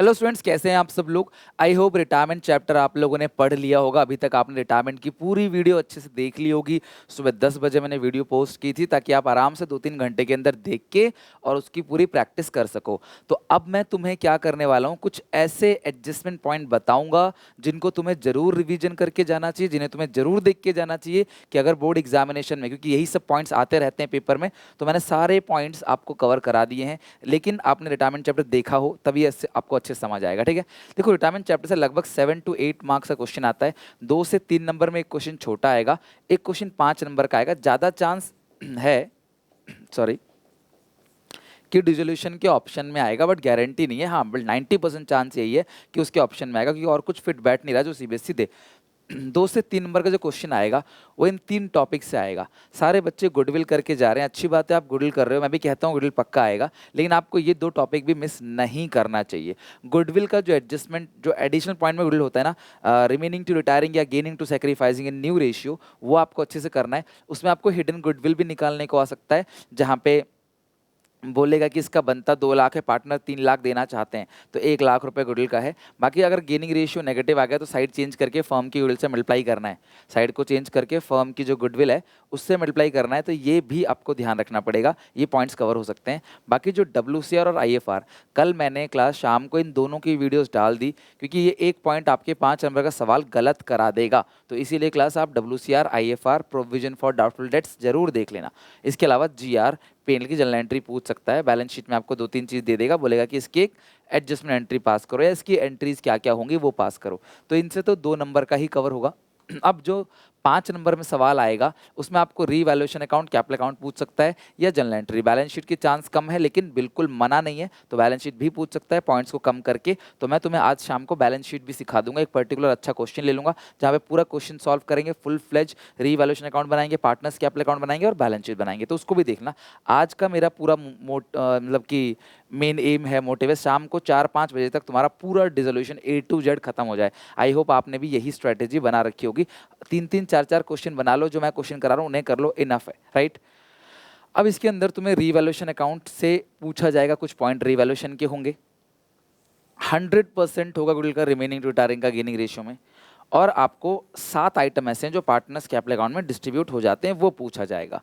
Hello students, कैसे हैं आप सब लोग। आई होप रिटायरमेंट चैप्टर आप लोगों ने पढ़ लिया होगा। अभी तक आपने रिटायरमेंट की पूरी वीडियो अच्छे से देख ली होगी। सुबह 10 बजे मैंने वीडियो पोस्ट की थी ताकि आप आराम से 2-3 घंटे के अंदर देख के और उसकी पूरी प्रैक्टिस कर सको। तो अब मैं तुम्हें क्या करने वाला हूँ, कुछ ऐसे एडजस्टमेंट पॉइंट बताऊंगा जिनको तुम्हें जरूर रिवीजन करके जाना चाहिए, जिन्हें तुम्हें जरूर देख के जाना चाहिए कि अगर बोर्ड एग्जामिनेशन में, क्योंकि यही सब पॉइंट्स आते रहते हैं पेपर में, तो मैंने सारे पॉइंट्स आपको कवर करा दिए हैं। लेकिन आपने रिटायरमेंट चैप्टर देखा हो तभी इससे आपको अच्छे से समझ आएगा। ठीक है, देखो रिटायरमेंट चैप्टर से लगभग 7 to 8 मार्क्स का क्वेश्चन आता है। 2 से 3 नंबर में एक क्वेश्चन छोटा आएगा, एक क्वेश्चन 5 नंबर का आएगा। ज़्यादा चांस है सॉरी कि डिसोल्यूशन के ऑप्शन में आएगा, बट गारंटी नहीं है। हाँ, बट 90% चांस यही है कि उसके ऑप्शन में आएगा, क्योंकि और कुछ फिट बैठ नहीं रहा जो सीबीएसई दे। 2 से 3 नंबर का जो क्वेश्चन आएगा वो इन 3 टॉपिक से आएगा। सारे बच्चे गुडविल करके जा रहे हैं, अच्छी बात है, आप गुडविल कर रहे हो, मैं भी कहता हूँ गुडविल पक्का आएगा, लेकिन आपको ये 2 टॉपिक भी मिस नहीं करना चाहिए। गुडविल का जो एडजस्टमेंट, जो एडिशनल पॉइंट में गुडविल होता है ना, रिमेनिंग टू रिटायरिंग या gaining to sacrificing in new ratio, वो आपको अच्छे से करना है। उसमें आपको हिडन गुडविल भी निकालने को आ सकता है, जहाँ पे बोलेगा कि इसका बनता 2 लाख है, पार्टनर 3 लाख देना चाहते हैं, तो 1 लाख रुपए गुडविल का है। बाकी अगर गेनिंग रेशियो नेगेटिव आ गया तो साइड चेंज करके फर्म की गुडविल से मल्टीप्लाई करना है। साइड को चेंज करके फर्म की जो गुडविल है उससे मल्टीप्लाई करना है। तो ये भी आपको ध्यान रखना पड़ेगा, ये पॉइंट्स कवर हो सकते हैं। बाकी जो WCR और IFR, कल मैंने क्लास शाम को इन दोनों की वीडियोस डाल दी, क्योंकि ये एक पॉइंट आपके 5 नंबर का सवाल गलत करा देगा। तो इसीलिए क्लास आप WCR, IFR, provision for doubtful debts जरूर देख लेना। इसके अलावा GR, पेनल की जनरल एंट्री पूछ सकता है। बैलेंस शीट में आपको 2-3 चीज़ दे देगा, बोलेगा कि इसकी एक एडजस्टमेंट एंट्री पास करो या इसकी एंट्रीज क्या क्या होंगी वो पास करो। तो इनसे तो 2 नंबर का ही कवर होगा। अब जो 5 नंबर में सवाल आएगा उसमें आपको रीवैल्यूएशन अकाउंट, कैपिटल अकाउंट पूछ सकता है या जनरल एंट्री। बैलेंस शीट की चांस कम है लेकिन बिल्कुल मना नहीं है, तो बैलेंस शीट भी पूछ सकता है पॉइंट्स को कम करके। तो मैं तुम्हें आज शाम को बैलेंस शीट भी सिखा दूंगा। एक पर्टिकुलर अच्छा क्वेश्चन ले लूंगा जहाँ पे पूरा क्वेश्चन सॉल्व करेंगे, फुल फ्लेज रीवैल्यूएशन अकाउंट बनाएंगे, पार्टनर्स कैपिटल अकाउंट बनाएंगे और बैलेंस शीट बनाएंगे। तो उसको भी देखना। आज का मेरा पूरा मतलब कि मेन एम है, मोटिव है, शाम को 4-5 बजे तक तुम्हारा पूरा डिसोल्यूशन A to Z खत्म हो जाए। आई होप आपने भी यही स्ट्रेटेजी बना रखी होगी। 3-3, 4-4 क्वेश्चन बना लो, जो मैं क्वेश्चन करा रहा हूँ उन्हें कर लो, इनफ है, राइट। अब इसके अंदर तुम्हें रीवैल्यूएशन अकाउंट से पूछा जाएगा, कुछ पॉइंट रीवैल्यूएशन के होंगे। 100% होगा गुडविल का, रिमेनिंग टू रिटायरिंग का, गेनिंग रेशियो में। और आपको 7 आइटम ऐसे हैं जो पार्टनर्स कैपिटल अकाउंट में डिस्ट्रीब्यूट हो जाते हैं, वो पूछा जाएगा।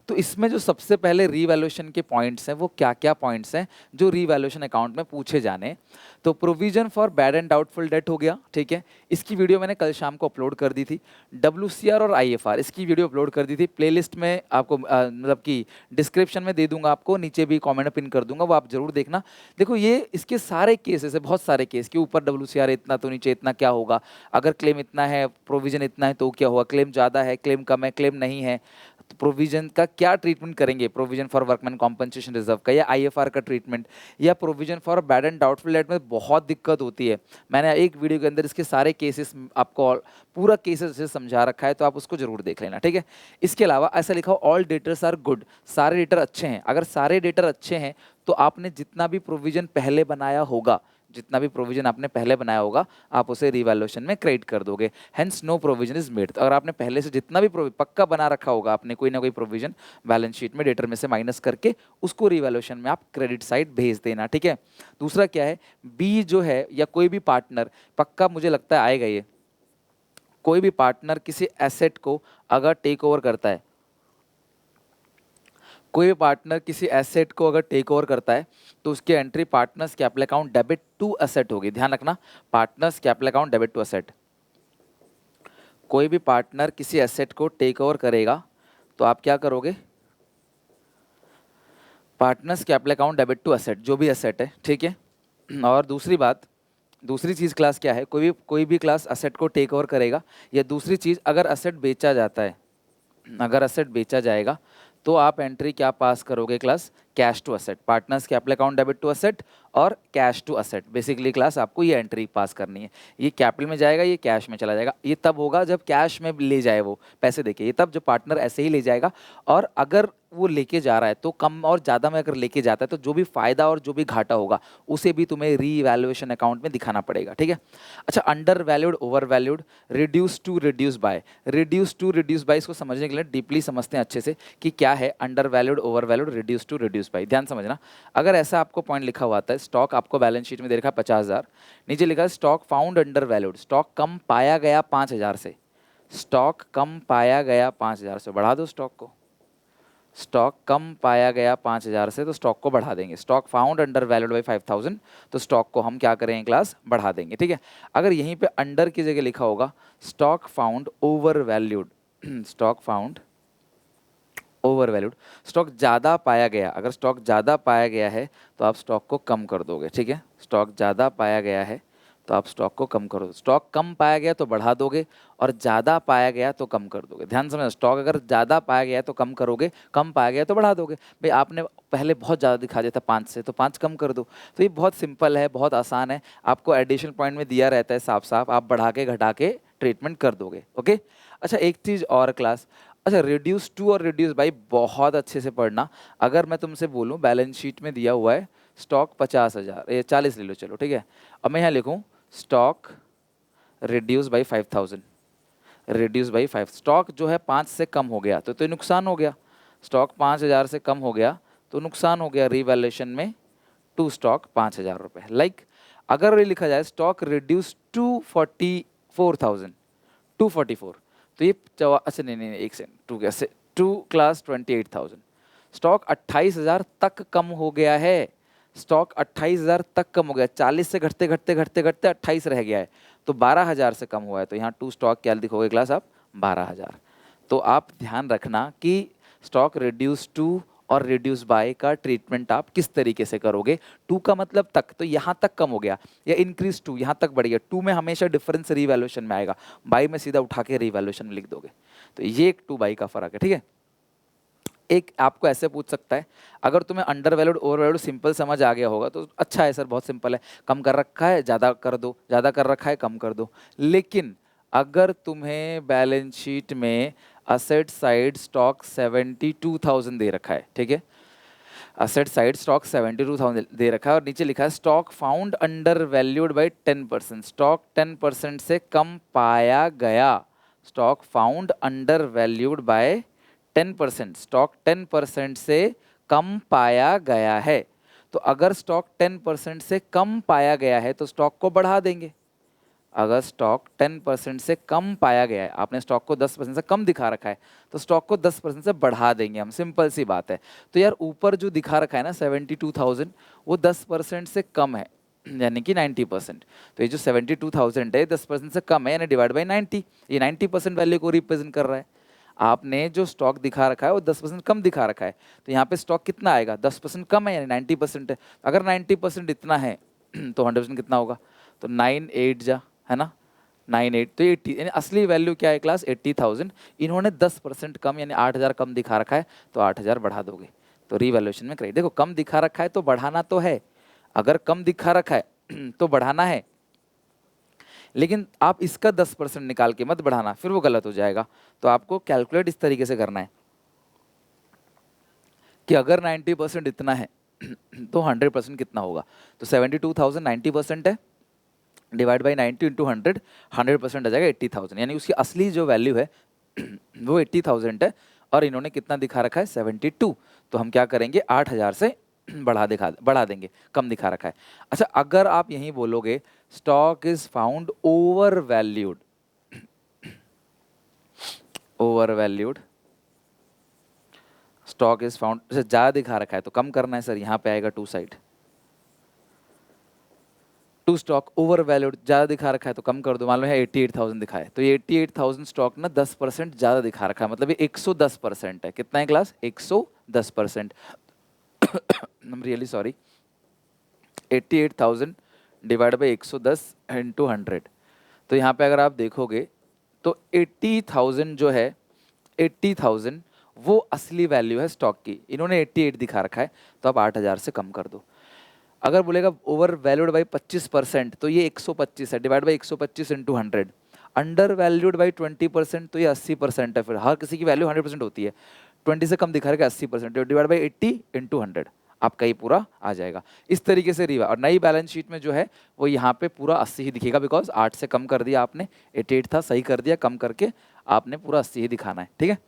तो इसमें जो सबसे पहले रीवैल्यूएशन के पॉइंट्स हैं वो क्या क्या पॉइंट्स हैं जो रीवैल्यूएशन अकाउंट में पूछे जाने। तो provision for bad and doubtful debt हो गया, ठीक है, इसकी वीडियो मैंने कल शाम को अपलोड कर दी थी। WCR और IFR, इसकी वीडियो अपलोड कर दी थी। प्लेलिस्ट में आपको मतलब कि डिस्क्रिप्शन में दे दूंगा, आपको नीचे भी कॉमेंट में पिन कर दूंगा, वो आप जरूर देखना। देखो ये इसके सारे केसेस है, बहुत सारे केस के ऊपर WCR इतना तो नीचे इतना क्या होगा, अगर क्लेम इतना है, प्रोविजन इतना है तो क्या हुआ, क्लेम ज़्यादा है, क्लेम कम है, क्लेम नहीं है, तो प्रोविजन का क्या ट्रीटमेंट करेंगे, provision for workman compensation reserve का या IFR का ट्रीटमेंट या provision for bad and doubtful debt में बहुत दिक्कत होती है। मैंने एक वीडियो के अंदर इसके सारे केसेस आपको पूरा केसेस से समझा रखा है, तो आप उसको जरूर देख लेना, ठीक है। इसके अलावा ऐसा लिखा हो ऑल डेटर्स आर गुड, सारे डेटर अच्छे हैं। अगर सारे डेटर अच्छे हैं तो आपने जितना भी प्रोविजन पहले बनाया होगा, जितना भी प्रोविजन आपने पहले बनाया होगा, आप उसे रिवैल्यूएशन में क्रेडिट कर दोगे। Hence no provision is made. अगर आपने पहले से जितना भी पक्का बना रखा होगा, आपने कोई ना कोई प्रोविजन बैलेंस शीट में डेटर में से माइनस करके उसको रिवैल्यूएशन में आप क्रेडिट साइड भेज देना, ठीक है। दूसरा क्या है, बी जो है या कोई भी पार्टनर, पक्का मुझे लगता है आएगा ये, कोई भी पार्टनर किसी एसेट को अगर टेक ओवर करता है, कोई भी पार्टनर किसी एसेट को अगर टेक ओवर करता है तो उसकी entry partners capital account debit to asset होगी। ध्यान रखना, partners capital account debit to asset. कोई भी पार्टनर किसी एसेट को टेक ओवर करेगा तो आप क्या करोगे, partners capital account debit to asset, जो भी एसेट है, ठीक है। और दूसरी बात, दूसरी चीज़ क्लास क्या है, कोई भी क्लास एसेट को टेक ओवर करेगा, या दूसरी चीज़ अगर एसेट बेचा जाता है, अगर एसेट बेचा जाएगा तो आप एंट्री क्या पास करोगे class, cash to asset, partners capital account debit to asset और cash to asset. Basically class आपको ये एंट्री पास करनी है। ये कैपिटल में जाएगा, ये कैश में चला जाएगा। ये तब होगा जब कैश में ले जाए वो पैसे देके, ये तब जब पार्टनर ऐसे ही ले जाएगा। और अगर वो लेके जा रहा है तो कम और ज़्यादा में अगर लेके जाता है तो जो भी फायदा और जो भी घाटा होगा उसे भी तुम्हें रीवैल्यूएशन अकाउंट में दिखाना पड़ेगा, ठीक है। अच्छा, under valued, over valued, reduce to reduce by, reduce to reduce by, इसको समझने के लिए डीपली समझते हैं अच्छे से कि क्या है under valued, over valued, reduce to reduce reduce by. ध्यान समझना, अगर ऐसा आपको पॉइंट लिखा हुआ आता है, स्टॉक आपको बैलेंस शीट में दे रखा है 50,000, नीचे लिखा है stock found under valued, stock कम पाया गया 5,000 से, स्टॉक कम पाया गया 5,000 से, बढ़ा दो स्टॉक को। स्टॉक कम पाया गया 5,000 से तो स्टॉक को बढ़ा देंगे। Stock found under valued by 5,000 तो स्टॉक को हम क्या करेंगे क्लास, बढ़ा देंगे। ठीक है, अगर यहीं पे अंडर की जगह लिखा होगा stock found over valued, stock found over valued, stock ज़्यादा पाया गया, अगर स्टॉक ज़्यादा पाया गया है तो आप स्टॉक को कम कर दोगे। ठीक है, स्टॉक ज़्यादा पाया गया है तो आप स्टॉक को कम करो। स्टॉक कम पाया गया तो बढ़ा दोगे और ज़्यादा पाया गया तो कम कर दोगे। ध्यान समझना, स्टॉक अगर ज़्यादा पाया गया तो कम करोगे, कम पाया गया तो बढ़ा दोगे। भाई आपने पहले बहुत ज़्यादा दिखा दिया था 5 से, तो 5 कम कर दो। तो ये बहुत सिंपल है, बहुत आसान है, आपको एडिशनल पॉइंट में दिया रहता है साफ साफ, आप बढ़ा के घटा के ट्रीटमेंट कर दोगे। ओके, अच्छा एक चीज़ और क्लास, अच्छा रिड्यूस टू और रिड्यूस बाई बहुत अच्छे से पढ़ना। अगर मैं तुमसे बोलूँ बैलेंस शीट में दिया हुआ है स्टॉक 50,000, ये 40 ले लो चलो, ठीक है, अब मैं यहाँ लिखूँ stock reduce by 5,000, reduce by 5, stock जो है 5 से कम हो गया तो नुकसान हो गया, स्टॉक 5,000 से कम हो गया तो नुकसान हो गया रीवैल्यूएशन में टू स्टॉक 5,000 रुपये। लाइक अगर ये लिखा जाए स्टॉक रिड्यूस टू 44,000, 244, तो ये अच्छा नहीं एक सेकंड, टू कैसे, टू क्लास 28,000, स्टॉक 28,000 तक कम हो गया है, स्टॉक 28,000 तक कम हो गया, 40 से घटते घटते घटते घटते 28 रह गया है, तो 12,000 से कम हुआ है, तो यहाँ टू स्टॉक क्या लिखोगे क्लास आप, 12,000। तो आप ध्यान रखना कि स्टॉक रिड्यूस टू और रिड्यूस बाय का ट्रीटमेंट आप किस तरीके से करोगे। टू का मतलब तक, तो यहाँ तक कम हो गया, या इंक्रीज टू यहाँ तक बढ़ गया, टू में हमेशा डिफरेंस रीवैल्यूएशन में आएगा, बाई में सीधा उठा के रीवैल्यूएशन में लिख दोगे। तो ये एक टू बाई का फर्क है। ठीक है, एक आपको ऐसे पूछ सकता है, अगर तुम्हें under valued over valued simple समझ आ गया होगा तो अच्छा है सर, बहुत सिंपल है, कम कर रखा है ज़्यादा कर दो, ज़्यादा कर रखा है कम कर दो। लेकिन अगर तुम्हें बैलेंस शीट में असेट साइड स्टॉक 72,000 दे रखा है, ठीक है, असेट साइड स्टॉक 72,000 दे रखा है और नीचे लिखा है stock found under valued by 10%, stock 10% से कम पाया गया, stock found under valued bye 10%, stock 10% से कम पाया गया है। तो अगर स्टॉक 10% से कम पाया गया है तो स्टॉक को बढ़ा देंगे। अगर स्टॉक 10% से कम पाया गया है, आपने स्टॉक को 10% से कम दिखा रखा है, तो स्टॉक को 10% से बढ़ा देंगे हम, सिंपल सी बात है। तो यार ऊपर जो दिखा रखा है ना 72,000, वो 10% से कम है, यानी कि 90%। तो ये जो 72,000 है 10% से कम है, यानी डिवाइड बाई 90, ये 90% वैल्यू को रिप्रेजेंट कर रहा है। आपने जो स्टॉक दिखा रखा है वो 10% कम दिखा रखा है, तो यहाँ पे स्टॉक कितना आएगा, 10% कम है, यानी 90% है। अगर 90% इतना है तो 100% कितना होगा, तो 9,8 जा, है ना, 9,8 तो 80, यानी असली वैल्यू क्या है क्लास 80,000। इन्होंने 10% कम यानी 8,000 कम दिखा रखा है, तो 8,000 बढ़ा दोगे तो रीवैल्यूएशन में करेक्ट। देखो कम दिखा रखा है तो बढ़ाना तो है, अगर कम दिखा रखा है तो बढ़ाना है, लेकिन आप इसका 10% निकाल के मत बढ़ाना, फिर वो गलत हो जाएगा। तो आपको कैलकुलेट इस तरीके से करना है कि अगर 90% इतना है तो 100% कितना होगा, तो 72,000 90% है, डिवाइड बाई 90 इंटू 100, 100% आ जाएगा 80,000, यानी उसकी असली जो वैल्यू है वो 80,000 है और इन्होंने कितना दिखा रखा है 72। तो हम क्या करेंगे 8,000 से बढ़ा देंगे, कम दिखा रखा है। अच्छा अगर आप यहीं बोलोगे stock is found over valued, over valued, stock is found ज़्यादा दिखा रखा है तो कम करना है सर, यहाँ पे आएगा to side, to stock over valued, ज़्यादा दिखा रखा है तो कम कर दो, मान लो है 88,000 दिखा है, तो ये 88,000 स्टॉक ना 10% ज़्यादा दिखा रखा है, मतलब ये 110% है। कितना है class 110%, I am really sorry, 88,000 divide by 110 into 100, तो यहाँ पे अगर आप देखोगे तो 80,000 जो है 80,000 वो असली वैल्यू है स्टॉक की, इन्होंने 88 दिखा रखा है, तो आप 8,000 से कम कर दो। अगर बोलेगा ओवर वैल्यूड बाई 25% तो ये 125 है, divide by 125 into 100, under valued by 20% तो ये 80% है, फिर हर किसी की वैल्यू 100% होती है, 20 से कम दिखा रहा है 80%, डिवाइड बाई 80 इंटू 100, आपका ये पूरा आ जाएगा। इस तरीके से रिवा, और नई बैलेंस शीट में जो है वो यहाँ पे पूरा 80 ही दिखेगा, बिकॉज 8 से कम कर दिया आपने, 88 था सही कर दिया, कम करके आपने पूरा 80 ही दिखाना है। ठीक है,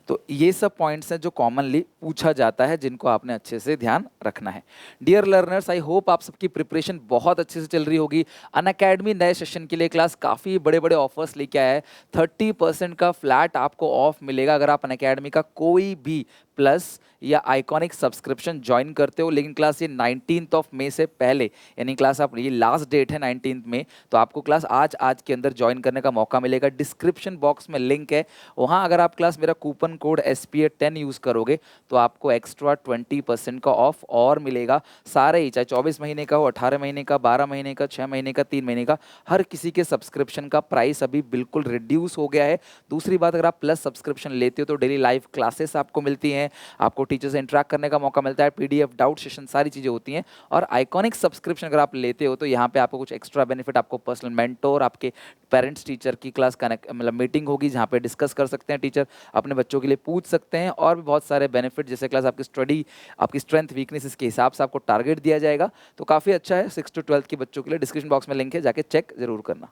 तो ये सब पॉइंट्स हैं जो कॉमनली पूछा जाता है, जिनको आपने अच्छे से ध्यान रखना है। डियर लर्नर्स, आई होप आप सबकी प्रिपरेशन बहुत अच्छे से चल रही होगी। अनअकैडमी नए सेशन के लिए क्लास काफ़ी बड़े बड़े ऑफर्स लेके आया है। 30% का फ्लैट आपको ऑफ मिलेगा अगर आप अनअकैडमी का कोई भी प्लस या आइकॉनिक सब्सक्रिप्शन ज्वाइन करते हो। लेकिन क्लास ये 19 मई से पहले, यानी क्लास आप, ये लास्ट डेट है 19 मई, तो आपको क्लास आज के अंदर ज्वाइन करने का मौका मिलेगा। डिस्क्रिप्शन बॉक्स में लिंक है, वहाँ अगर आप क्लास मेरा कूपन कोड SPA10 यूज़ करोगे तो आपको एक्स्ट्रा 20% का ऑफ और मिलेगा। सारे ही, चाहे 24 महीने का हो, 18 महीने का, 12 महीने का, 6 महीने का, 3 महीने का, हर किसी के सब्सक्रिप्शन का प्राइस अभी बिल्कुल रिड्यूस हो गया है। दूसरी बात, अगर आप प्लस सब्सक्रिप्शन लेते हो तो डेली लाइव क्लासेस आपको मिलती हैं, आपको टीचर से इंटरेक्ट करने का मौका मिलता है, PDF डाउट सेशन, सारी चीज़ें होती हैं। और आइकॉनिक सब्सक्रिप्शन अगर आप लेते हो तो यहाँ पे आपको कुछ एक्स्ट्रा बेनिफिट, आपको पर्सनल मेंटोर, आपके पेरेंट्स टीचर की क्लास कनेक्ट, मतलब मीटिंग होगी जहाँ पे डिस्कस कर सकते हैं टीचर, अपने बच्चों के लिए पूछ सकते हैं, और भी बहुत सारे बेनिफिट, जैसे क्लास आपकी स्टडी, आपकी स्ट्रेंथ वीकनेस, इसके हिसाब से आपको टारगेट दिया जाएगा। तो काफ़ी अच्छा है 6 to 12 के बच्चों के लिए। डिस्क्रिप्शन बॉक्स में लिंक है, जाके चेक जरूर करना।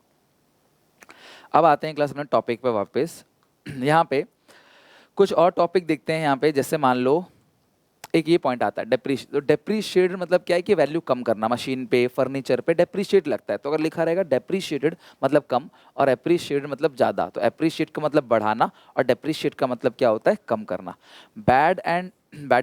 अब आते हैं क्लास अपने टॉपिक पे वापस। यहाँ पे कुछ और टॉपिक देखते हैं। यहाँ पे जैसे मान लो एक ये पॉइंट आता है डेप्रीशिएट। तो डेप्रीशिएटेड मतलब क्या है कि वैल्यू कम करना, मशीन पे, फर्नीचर पे डेप्रीशिएट लगता है। तो अगर लिखा रहेगा डेप्रीशिएटेड मतलब कम, और एप्रीशिएटेड मतलब ज़्यादा, तो एप्रीशिएट का मतलब बढ़ाना और डेप्रीशिएट का मतलब क्या होता है, कम करना। बैड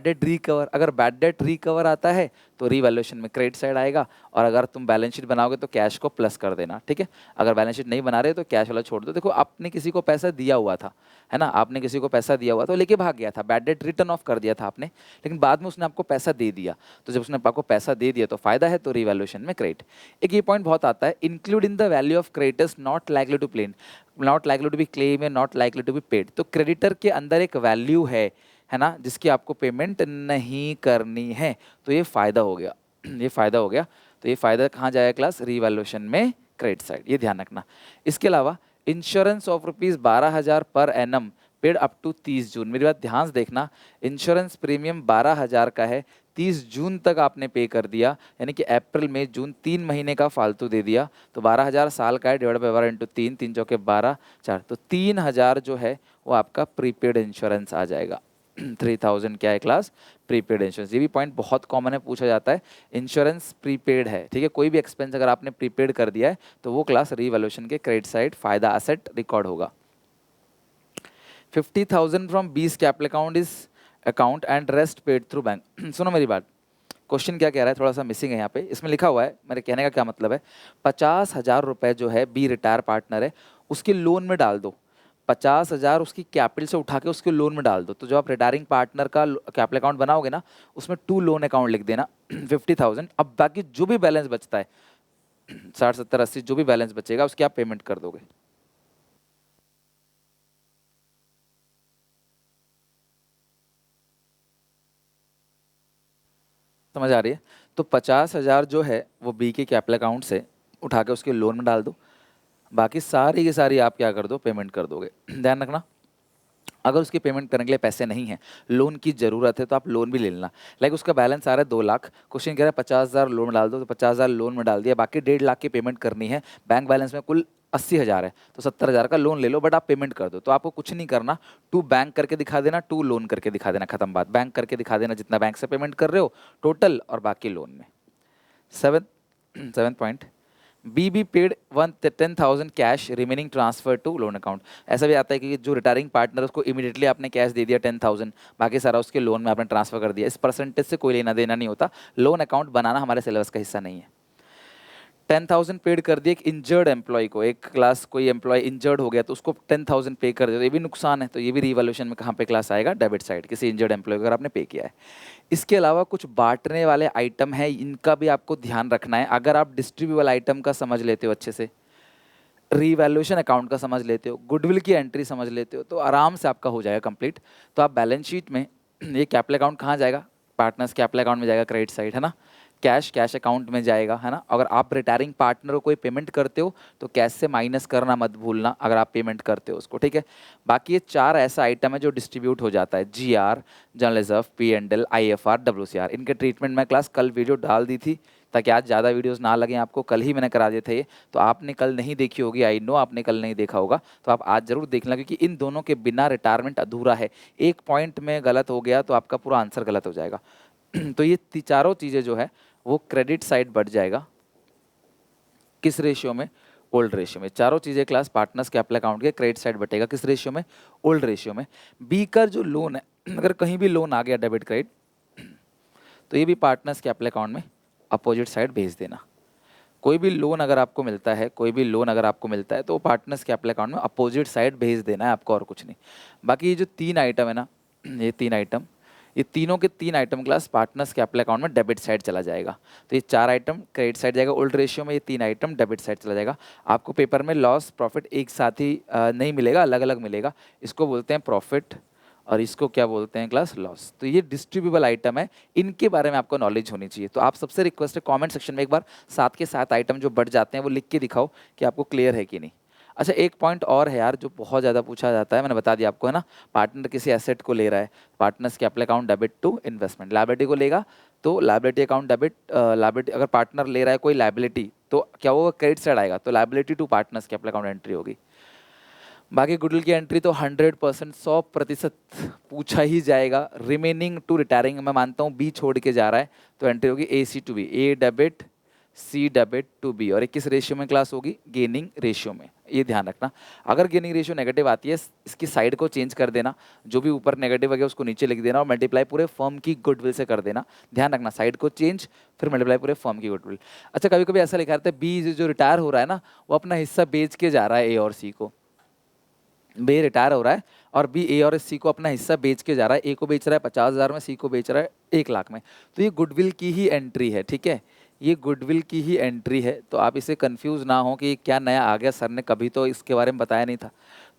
डेट रिकवर, अगर बैड डेट रिकवर आता है तो रीवैल्यूएशन में क्रेडिट साइड आएगा, और अगर तुम बैलेंस शीट बनाओगे तो कैश को प्लस कर देना, ठीक है। अगर बैलेंस शीट नहीं बना रहे तो कैश वाला छोड़ दो। देखो, आपने किसी को पैसा दिया हुआ था, है ना, आपने किसी को पैसा दिया हुआ तो लेके भाग गया था, बैड डेट रिटर्न ऑफ कर दिया था आपने, लेकिन बाद में उसने आपको पैसा दे दिया। तो जब उसने आपको पैसा दे दिया तो फायदा है, तो रीवैल्यूएशन में क्रेडिट। एक ये पॉइंट बहुत आता है, include in the value of creditors not likely to plain, not likely to be claim या not likely to be paid. तो क्रेडिटर के अंदर एक वैल्यू है ना, जिसकी आपको पेमेंट नहीं करनी है, तो ये फायदा हो गया। ये फायदा हो गया, तो ये फायदा कहाँ जाएगा क्लास, रीवैल्यूएशन में क्रेडिट साइड, ये ध्यान रखना। इसके अलावा insurance of ₹12,000 per annum paid up to 30 June. मेरी बात ध्यान से देखना, इंश्योरेंस प्रीमियम 12,000 का है, 30 जून तक आपने पे कर दिया, यानी कि अप्रैल मई जून 3 महीने का फालतू दे दिया। तो 12,000 साल का है, डिवाइड बाय 12 इंटू 3, 3 चौके 12, 4, तो 3,000 जो है वो आपका प्रीपेड इंश्योरेंस आ जाएगा। 3,000 क्या है क्लास, प्रीपेड इंश्योरेंस। ये भी पॉइंट बहुत कॉमन है, पूछा जाता है। इंश्योरेंस प्रीपेड है, ठीक है, कोई भी एक्सपेंस अगर आपने प्रीपेड कर दिया है तो वो क्लास रीवैल्यूएशन के क्रेडिट साइड फायदा असेट रिकॉर्ड होगा। 50,000 from 20 capital account and rest paid through bank. सुनो मेरी बात, क्वेश्चन क्या कह रहा है, थोड़ा सा मिसिंग है यहाँ पे। इसमें लिखा हुआ है, मेरे कहने का क्या मतलब है, 50,000 रुपये जो है बी रिटायर पार्टनर है उसके लोन में डाल दो, 50,000 उसकी कैपिटल से उठा के उसके लोन में डाल दो। तो जो आप रिटायरिंग पार्टनर का कैपिटल अकाउंट बनाओगे ना, उसमें 2 लोन अकाउंट लिख देना 50,000। अब बाकी जो भी बैलेंस बचता है 60, 70, 80 जो भी बैलेंस बचेगा उसकी आप पेमेंट कर दोगे। समझ आ रही है? तो 50,000 जो है वो बी के कैपिटल अकाउंट से उठा के उसके लोन में डाल दो, बाकी सारी की सारी आप क्या कर दो, पेमेंट कर दोगे। ध्यान रखना, अगर उसकी पेमेंट करने के लिए पैसे नहीं है, लोन की ज़रूरत है, तो आप लोन भी ले लेना। लाइक उसका बैलेंस आ रहा है 2 लाख, क्वेश्चन कह रहा है 50,000 लोन में डाल दो, तो 50,000 लोन में डाल दिया, बाकी 1.5 लाख की पेमेंट करनी है। बैंक बैलेंस में कुल 80,000 है, तो 70,000 का लोन ले लो, बट आप पेमेंट कर दो। तो आपको कुछ नहीं करना, 2 बैंक करके दिखा देना, 2 लोन करके दिखा देना, खत्म बात। बैंक करके दिखा देना जितना बैंक से पेमेंट कर रहे हो टोटल, और बाकी लोन में। 7 point, B paid 10,000 cash remaining transfer to loan account. ऐसा भी आता है कि जो रिटायरिंग पार्टनर उसको इमीडिएटली आपने कैश दे दिया 10,000, बाकी सारा उसके लोन में आपने ट्रांसफर कर दिया। इस परसेंटेज से कोई लेना देना नहीं होता, लोन अकाउंट बनाना हमारे सिलेबस का हिस्सा नहीं है। 10,000 पेड कर दिया एक इंजर्ड एम्प्लॉय को, एक क्लास कोई एम्प्लॉय इंजर्ड हो गया तो उसको 10,000 पे कर दिया, तो ये भी नुकसान है। तो ये भी रीवैल्यूएशन में कहाँ पे क्लास आएगा, डेबिट साइड, किसी इंजर्ड एम्प्लॉय को अगर आपने पे किया है। इसके अलावा कुछ बांटने वाले आइटम है, इनका भी आपको ध्यान रखना है। अगर आप डिस्ट्रीब्यूबल आइटम का समझ लेते हो अच्छे से, रीवैल्यूएशन अकाउंट का समझ लेते हो, गुडविल की एंट्री समझ लेते हो, तो आराम से आपका हो जाएगा कंप्लीट। तो आप बैलेंस शीट में ये कैपिटल अकाउंट कहाँ जाएगा, पार्टनर्स कैपिटल अकाउंट में जाएगा, क्रेडिट साइड, है ना। कैश अकाउंट में जाएगा, है ना। अगर आप रिटायरिंग पार्टनर को कोई पेमेंट करते हो तो कैश से माइनस करना मत भूलना, अगर आप पेमेंट करते हो उसको, ठीक है। बाकी ये 4 ऐसा आइटम है जो डिस्ट्रीब्यूट हो जाता है, GR, general reserve, P&L, IFR, WCR। इनके ट्रीटमेंट में क्लास कल वीडियो डाल दी थी, ताकि आज ज़्यादा वीडियोस ना लगें आपको। कल ही मैंने करा दिए थे ये, तो आपने कल नहीं देखी होगी, आई नो आपने कल नहीं देखा होगा, तो आप आज ज़रूर देखना, क्योंकि इन दोनों के बिना रिटायरमेंट अधूरा है। एक पॉइंट में गलत हो गया तो आपका पूरा आंसर गलत हो जाएगा। तो ये चारों चीज़ें जो है वो क्रेडिट साइड बढ़ जाएगा, किस रेशियो में? ओल्ड रेशियो में। चारों चीज़ें क्लास पार्टनर्स कैपिटल अकाउंट के क्रेडिट साइड बटेगा किस रेशियो में? ओल्ड रेशियो में। बी का जो लोन है, अगर कहीं भी लोन आ गया डेबिट क्रेडिट, तो ये भी पार्टनर्स कैपिटल अकाउंट में अपोजिट साइड भेज देना। कोई भी लोन अगर आपको मिलता है, कोई भी लोन अगर आपको मिलता है तो पार्टनर्स कैपिटल अकाउंट में अपोजिट साइड भेज देना है आपको, और कुछ नहीं। बाकी ये जो 3 आइटम है ना, ये 3 आइटम, ये तीनों के 3 item class partners capital account में डेबिट साइड चला जाएगा। तो ये 4 आइटम क्रेडिट साइड जाएगा ओल्ड रेशियो में, ये 3 आइटम डेबिट साइड चला जाएगा। आपको पेपर में लॉस प्रॉफिट एक साथ ही नहीं मिलेगा, अलग अलग मिलेगा। इसको बोलते हैं प्रॉफिट और इसको क्या बोलते हैं क्लास? लॉस। तो ये डिस्ट्रीब्यूबल आइटम है, इनके बारे में आपको नॉलेज होनी चाहिए। तो आप सबसे रिक्वेस्ट है कमेंट सेक्शन में एक बार 7 के 7 आइटम जो बढ़ जाते हैं वो लिख के दिखाओ कि आपको क्लियर है कि नहीं। अच्छा, एक पॉइंट और है यार जो बहुत ज़्यादा पूछा जाता है, मैंने बता दिया आपको, है ना। पार्टनर किसी एसेट को ले रहा है, partners capital account debit to investment, liability को लेगा तो लायबिलिटी अकाउंट डेबिट, लायबिलिटी अगर पार्टनर ले रहा है कोई लायबिलिटी तो क्या होगा? क्रेडिट साइड आएगा, तो liability to partners capital account entry होगी। बाकी गुडविल की एंट्री तो 100% 100% पूछा ही जाएगा। रिमेनिंग टू रिटायरिंग मैं मानता हूँ बी छोड़ के जा रहा है, तो एंट्री होगी A C to B, A debit C debit to B. और 21 रेशियो में क्लास होगी? गेनिंग रेशियो में। ये ध्यान रखना, अगर गेनिंग रेशियो नेगेटिव आती है इसकी साइड को चेंज कर देना, जो भी ऊपर नेगेटिव है उसको नीचे लिख देना और मल्टीप्लाई पूरे फर्म की गुडविल से कर देना। ध्यान रखना, साइड को चेंज फिर मल्टीप्लाई पूरे फर्म की गुडविल। अच्छा, कभी कभी ऐसा लिखा रहता है बी जो रिटायर हो रहा है ना, वो अपना हिस्सा बेच के जा रहा है ए और सी को। बी रिटायर हो रहा है और बी ए और सी को अपना हिस्सा बेच के जा रहा है। ए को बेच रहा है 50,000 में, सी को बेच रहा है 1,00,000 में। तो ये गुडविल की ही एंट्री है, ठीक है, ये गुडविल की ही एंट्री है। तो आप इसे कंफ्यूज ना हो कि क्या नया आ गया, सर ने कभी तो इसके बारे में बताया नहीं था।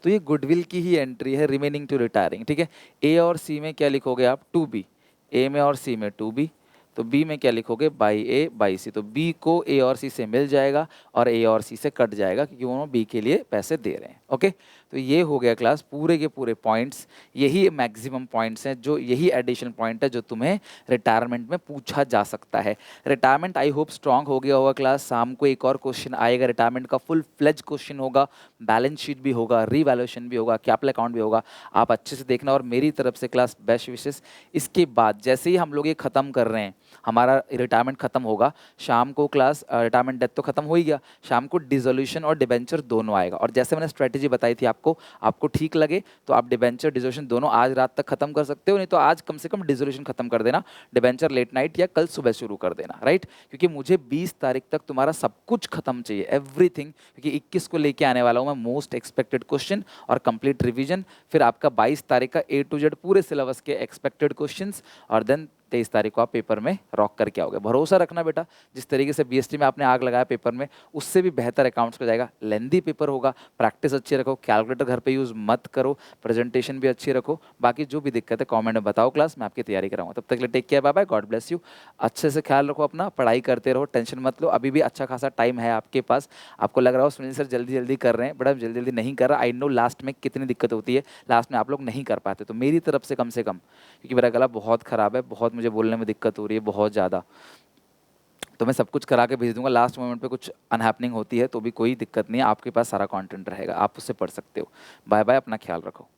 तो ये गुडविल की ही एंट्री है, रिमेनिंग टू रिटायरिंग, ठीक है। ए और सी में क्या लिखोगे आप? To B. ए में और सी में टू बी, तो बी में क्या लिखोगे? बाई ए बाई सी। तो बी को ए और सी से मिल जाएगा और ए और सी से कट जाएगा, क्योंकि वो बी के लिए पैसे दे रहे हैं। ओके, तो ये हो गया क्लास पूरे के पूरे पॉइंट्स। यही मैक्सिमम पॉइंट्स हैं, जो यही एडिशनल पॉइंट है जो तुम्हें रिटायरमेंट में पूछा जा सकता है। रिटायरमेंट आई होप स्ट्रांग हो गया होगा क्लास। शाम को एक और क्वेश्चन आएगा रिटायरमेंट का, फुल फ्लेज क्वेश्चन होगा, बैलेंस शीट भी होगा, रीवैल्यूएशन भी होगा, कैपिटल अकाउंट भी होगा। आप अच्छे से देखना और मेरी तरफ से क्लास बेस्ट विशेस। इसके बाद जैसे ही हम लोग ये खत्म कर रहे हैं, हमारा रिटायरमेंट खत्म होगा, शाम को क्लास रिटायरमेंट डेथ तो खत्म हो ही गया, शाम को डिसोल्यूशन और डिबेंचर दोनों आएगा। और जैसे मैंने स्ट्रेटेजी बताई थी आपको ठीक लगे तो आप डिबेंचर डिसोल्यूशन दोनों आज रात तक खत्म कर सकते हो, नहीं तो आज कम से कम डिसोल्यूशन खत्म कर देना, डिबेंचर लेट नाइट या कल सुबह शुरू कर देना, राइट। क्योंकि मुझे 20 तारीख तक तुम्हारा सब कुछ खत्म चाहिए, एवरीथिंग, क्योंकि 21 को लेके आने वाला हूँ मैं मोस्ट एक्सपेक्टेड क्वेश्चन और कंप्लीट रिवीजन। फिर आपका 22 तारीख का A to Z पूरे सिलेबस के एक्सपेक्टेड क्वेश्चंस, और देन 23 तारीख को आप पेपर में रॉक करके आओगे। भरोसा रखना बेटा, जिस तरीके से बीएसटी में आपने आग लगाया पेपर में, उससे भी बेहतर अकाउंट्स का जाएगा। लेंदी पेपर होगा, प्रैक्टिस अच्छी रखो, कैलकुलेटर घर पे यूज़ मत करो, प्रेजेंटेशन भी अच्छी रखो। बाकी जो भी दिक्कत है कमेंट में बताओ क्लास, मैं आपकी तैयारी कराऊंगा। तब तक के लिए take care, bye bye, God bless you. अच्छे से ख्याल रखो अपना, पढ़ाई करते रहो, टेंशन मत लो, अभी भी अच्छा खासा टाइम है आपके पास। आपको लग रहा हो सुनील सर जल्दी जल्दी कर रहे हैं, बट आप जल्दी जल्दी नहीं कर रहा। आई नो लास्ट में कितनी दिक्कत होती है, लास्ट में आप लोग नहीं कर पाते, तो मेरी तरफ से कम, क्योंकि मेरा गला बहुत ख़राब है, बहुत मुझे बोलने में दिक्कत हो रही है बहुत ज़्यादा, तो मैं सब कुछ करा के भेज दूंगा। लास्ट मोमेंट पे कुछ अनहैपनिंग होती है तो भी कोई दिक्कत नहीं है, आपके पास सारा कंटेंट रहेगा, आप उससे पढ़ सकते हो। बाय बाय, अपना ख्याल रखो।